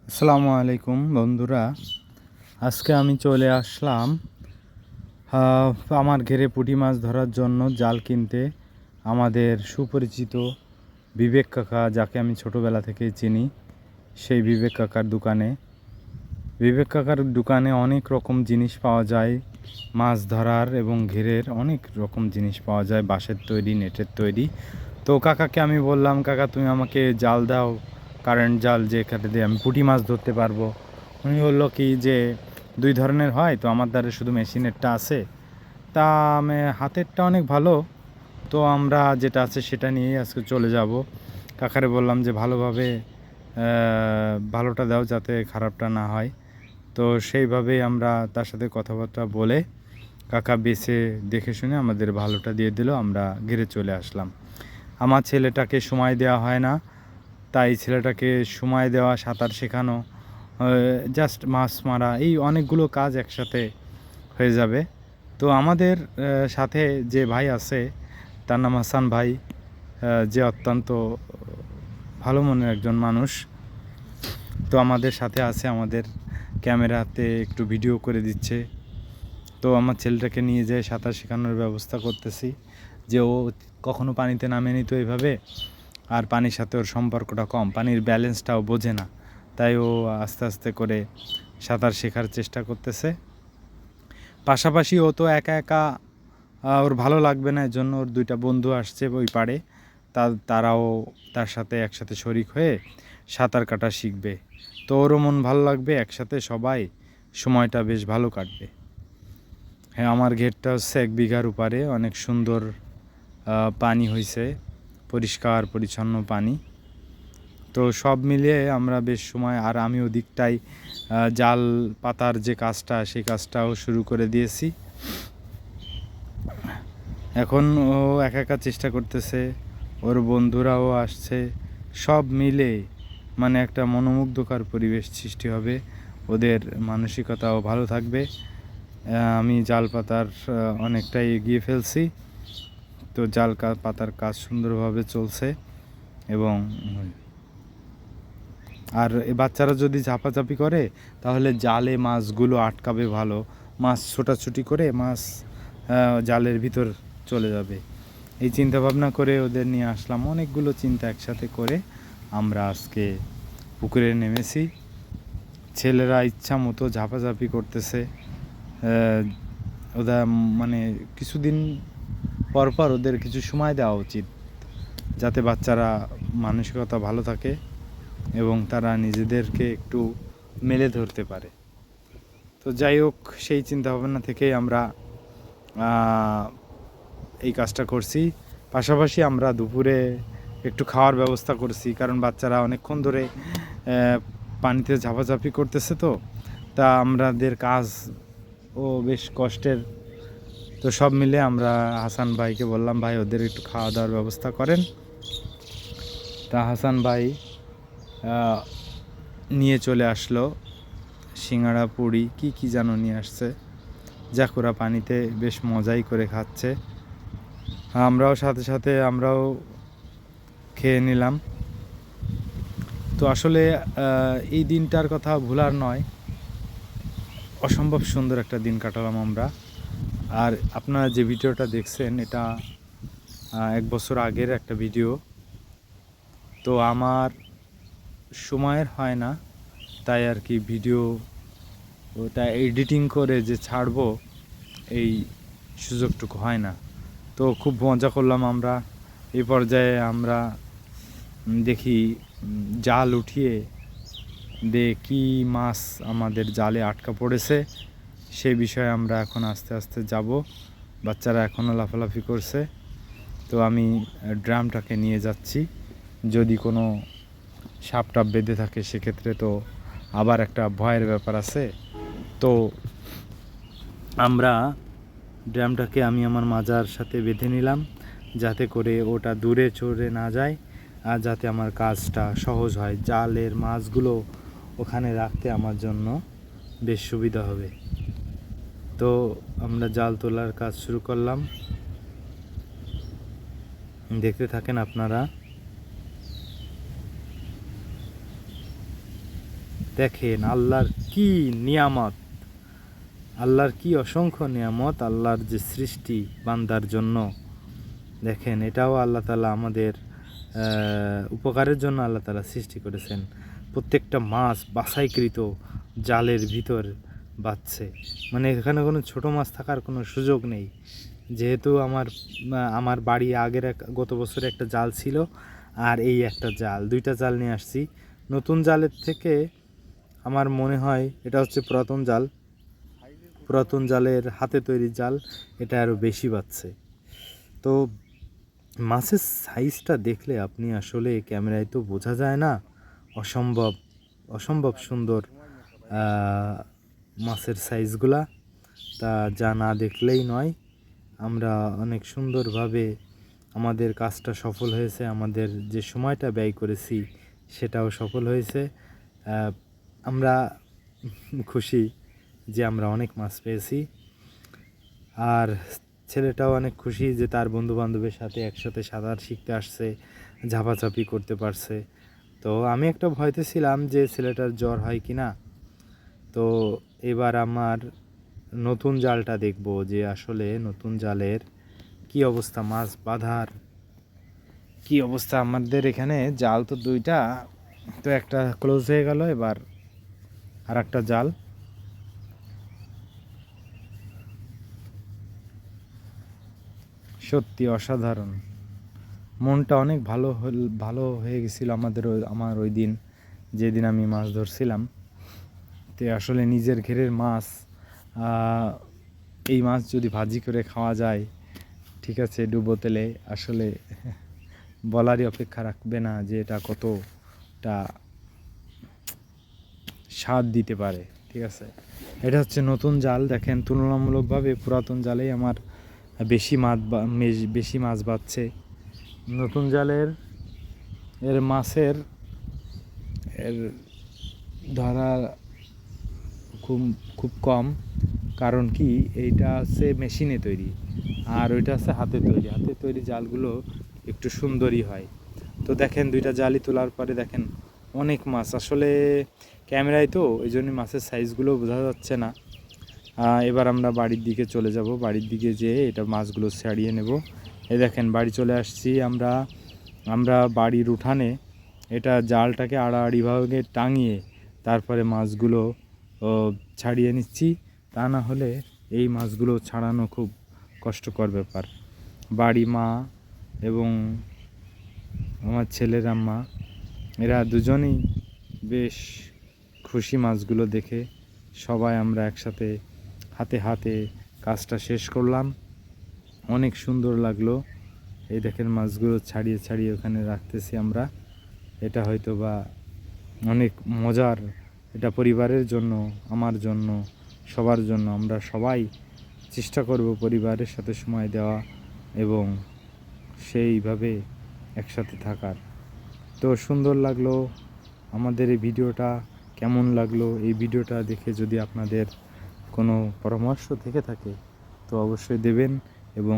আসসালামু আলাইকুম বন্ধুরা। আজকে আমি চলে আসলাম আমার ঘেরে পুঁটি মাছ ধরার জন্য জাল কিনতে। আমাদের সুপরিচিত বিবেক কাকা, যাকে আমি ছোটোবেলা থেকেই চিনি, সেই বিবেক কাকার দোকানে। বিবেক কাকার দোকানে অনেক রকম জিনিস পাওয়া যায়, মাছ ধরার এবং ঘেরের অনেক রকম জিনিস পাওয়া যায়, বাঁশের তৈরি, নেটের তৈরি। তো কাকাকে আমি বললাম, কাকা তুমি আমাকে জাল দাও, কারেন্ট জাল, যেখানে দিয়ে আমি পুঁটি মাছ ধরতে পারবো। উনি বললো কি যে দুই ধরনের হয়, তো আমার দ্বারা শুধু মেশিনেরটা আছে, তা আমি হাতেরটা অনেক ভালো, তো আমরা যেটা আছে সেটা নিয়েই আজকে চলে যাব। কাকারে বললাম যে ভালোভাবে ভালোটা দাও, যাতে খারাপটা না হয়। তো সেইভাবেই আমরা তার সাথে কথাবার্তা বলে কাকা বেছে দেখে শুনে আমাদের ভালোটা দিয়ে দিল। আমরা ঘিরে চলে আসলাম। আমার ছেলেটাকে সময় দেওয়া হয় না, তাই ছেলেটাকে সময় দেওয়া, সাঁতার শেখানো, জাস্ট মাছ মারা, এই অনেকগুলো কাজ একসাথে হয়ে যাবে। তো আমাদের সাথে যে ভাই আছে তার নাম হাসান ভাই, যে অত্যন্ত ভালো মনের একজন মানুষ। তো আমাদের সাথে আছে, আমাদের ক্যামেরাতে একটু ভিডিও করে দিচ্ছে। তো আমার ছেলেটাকে নিয়ে যেয়ে সাঁতার শেখানোর ব্যবস্থা করতেছি, যে ও কখনো পানিতে নামেনি তো এইভাবে, আর পানির সাথে ওর সম্পর্কটা কম, পানির ব্যালেন্সটাও বোঝে না, তাই ও আস্তে আস্তে করে সাঁতার শেখার চেষ্টা করতেছে। পাশাপাশি ও তো একা একা ওর ভালো লাগবে না, এর জন্য ওর দুইটা বন্ধু আসছে ওই পাড়ে, তারাও তার সাথে একসাথে শরিক হয়ে সাঁতার কাটা শিখবে। তো ওরও মন ভালো লাগবে, একসাথে সবাই সময়টা বেশ ভালো কাটবে। হ্যাঁ, আমার ঘেরটা হচ্ছে 1 বিঘার উপরে, অনেক সুন্দর পানি হয়েছে, পরিষ্কার পরিচ্ছন্ন পানি। তো সব মিলিয়ে আমরা বেশ সময়, আর আমি ওদিকটাই জাল পাতার যে কাজটা, সেই কাজটাও শুরু করে দিয়েছি। এখন ও একা একা চেষ্টা করতেছে, ওর বন্ধুরাও আসছে, সব মিলে মানে একটা মনোমুগ্ধকর পরিবেশ সৃষ্টি হবে, ওদের মানসিকতাও ভালো থাকবে। আমি জাল পাতার অনেকটাই এগিয়ে ফেলছি, তো জাল পাতার কাজ সুন্দরভাবে চলছে। এবং আর এই বাচ্চারা যদি ঝাপাঝাপি করে তাহলে জালে মাছগুলো আটকাবে ভালো, মাছ ছোটাছুটি করে মাছ জালের ভিতর চলে যাবে। এই চিন্তা ভাবনা করে ওদের নিয়ে আসলাম, অনেকগুলো চিন্তা একসাথে করে আমরা আজকে পুকুরে নেমেছি। ছেলেরা ইচ্ছা মতো ঝাপাঝাপি করতেছে। ওদের মানে কিছুদিন পর পর ওদের কিছু সময় দেওয়া উচিত, যাতে বাচ্চারা মানসিকতা ভালো থাকে এবং তারা নিজেদেরকে একটু মেলে ধরতে পারে। তো যাই হোক, সেই চিন্তা ভাবনা থেকেই আমরা এই কাজটা করছি। পাশাপাশি আমরা দুপুরে একটু খাওয়ার ব্যবস্থা করছি, কারণ বাচ্চারা অনেকক্ষণ ধরে পানিতে ঝাপাঝাপি করতেছে, তো তা আমাদের কাজ ও বেশ কষ্টের। তো সব মিলে আমরা হাসান ভাইকে বললাম, ভাই ওদের একটু খাওয়া দাওয়ার ব্যবস্থা করেন। তা হাসান ভাই নিয়ে চলে আসলো সিঙ্গাড়া, পুরি, কি যেন নিয়ে আসছে, যা ওরা পানিতে বেশ মজাই করে খাচ্ছে। আমরাও সাথে সাথে আমরাও খেয়ে নিলাম। তো আসলে এই দিনটার কথা ভোলার নয়, অসম্ভব সুন্দর একটা দিন কাটালাম আমরা। আর আপনারা যে ভিডিওটা দেখছেন, এটা 1 বছর আগের একটা ভিডিও। তো আমার সময়ের হয় না, তাই আর কি ভিডিও ওটা এডিটিং করে যে ছাড়বো, এই সুযোগটুকু হয় না। তো খুব মজা করলাম আমরা। এই পর্যায়ে আমরা দেখি জাল উঠিয়ে কী মাছ আমাদের জালে আটকা পড়েছে, সেই বিষয়ে আমরা এখন আস্তে আস্তে যাব। বাচ্চারা এখনও লাফালাফি করছে। তো আমি ড্রামটাকে নিয়ে যাচ্ছি, যদি কোনো সাপ টাপ বেঁধে থাকে সেক্ষেত্রে তো আবার একটা ভয়ের ব্যাপার আছে। তো আমরা ড্রামটাকে আমি আমার মাজার সাথে বেঁধে নিলাম, যাতে করে ওটা দূরে চড়ে না যায়, আর যাতে আমার কাজটা সহজ হয়, জালের মাছগুলো ওখানে রাখতে আমার জন্য বেশ সুবিধা হবে। তো আমরা জাল তোলার কাজ শুরু করলাম, দেখতে থাকেন আপনারা। দেখেন আল্লাহর কি নিয়ামত, আল্লাহর কি অসংখ্য নিয়ামত, আল্লাহর যে সৃষ্টি বান্দার জন্য। দেখেন এটাও আল্লাহ তাআলা আমাদের উপকারের জন্য আল্লাহ তাআলা সৃষ্টি করেছেন। প্রত্যেকটা মাছ বাছাইকৃত জালের ভিতর বাচ্ছে, মানে এখানে কোনো ছোট মাছ থাকার কোনো সুযোগ নেই। যেহেতু আমার বাড়ি আগের গত বছরে একটা জাল ছিল, আর এই একটা জাল, দুইটা জাল নিয়ে আসছি। নতুন জালের থেকে আমার মনে হয় এটা হচ্ছে পুরাতন জাল, পুরাতন জালের হাতে তৈরি জাল, এটা আরও বেশি বাচ্ছে। তো মাছের সাইজটা দেখলে আপনি আসলে ক্যামেরায় তো বোঝা যায় না, অসম্ভব অসম্ভব সুন্দর মাছের সাইজগুলা। তা যা না দেখলেই নয়, আমরা অনেক সুন্দরভাবে আমাদের কাজটা সফল হয়েছে, আমাদের যে সময়টা ব্যয় করেছি সেটাও সফল হয়েছে। আমরা খুশি যে আমরা অনেক মাছ পেয়েছি, আর ছেলেটাও অনেক খুশি যে তার বন্ধুবান্ধবের সাথে একসাথে সাঁতার শিখতে আসছে, ঝাপাঝাপি করতে পারছে। তো আমি একটা ভয়তে ছিলাম যে ছেলেটার জ্বর হয় কি না। তো এবার আমার নতুন জালটা দেখব যে আসলে নতুন জালের কি অবস্থা, মাছ বাঁধার কি অবস্থা। আমাদের এখানে জাল তো দুইটা, তো একটা ক্লোজ হয়ে গেল, এবার আর একটা জাল। সত্যি অসাধারণ, মনটা অনেক ভালো হয়ে গেছিল আমার ওই দিন, যেদিন আমি মাছ ধরছিলাম। তো আসলে নিজের ঘেরের মাছ, এই মাছ যদি ভাজি করে খাওয়া যায়, ঠিক আছে, ডুবো তেলে, আসলে বলারই অপেক্ষা রাখবে না যে এটা কতটা স্বাদ দিতে পারে। ঠিক আছে, এটা হচ্ছে নতুন জাল। দেখেন তুলনামূলকভাবে পুরাতন জালেই আমার বেশি মাছ বাচ্ছে। নতুন জালের মাছের ধরা খুব কম, কারণ কি এইটা হচ্ছে মেশিনে তৈরি, আর ওইটা হচ্ছে হাতে তৈরি জালগুলো একটু সুন্দরই হয়। তো দেখেন দুইটা জালই তোলার পরে দেখেন অনেক মাছ, আসলে ক্যামেরায় তো এই জন্য মাছের সাইজগুলো বোঝা যাচ্ছে না। এবার আমরা বাড়ির দিকে চলে যাব, বাড়ির দিকে যেয়ে এটা মাছগুলো ছাড়িয়ে নেব। এই দেখেন বাড়ি চলে আসছি আমরা বাড়ির উঠানে এটা জালটাকে আড়াআড়িভাবে টাঙিয়ে তারপরে মাছগুলো ছাড়িয়ে নিচ্ছি। তা না হলে এই মাছগুলো ছাড়ানো খুব কষ্টকর ব্যাপার। বাড়ি মা এবং আমার ছেলের আম্মা, এরা দুজনেই বেশ খুশি মাছগুলো দেখে। সবাই আমরা একসাথে হাতে হাতে কাজটা শেষ করলাম, অনেক সুন্দর লাগলো। এই দেখেন মাছগুলো ছাড়িয়ে ছাড়িয়ে ওখানে রাখতেছি আমরা। এটা হয়তো বা অনেক মজার, এটা পরিবারের জন্য, আমার জন্য, সবার জন্য। আমরা সবাই চেষ্টা করব পরিবারের সাথে সময় দেওয়া এবং সেইভাবে একসাথে থাকার। তো সুন্দর লাগলো আমাদের এই ভিডিওটা। কেমন লাগলো এই ভিডিওটা দেখে, যদি আপনাদের কোনো পরামর্শ থেকে থাকে তো অবশ্যই দেবেন এবং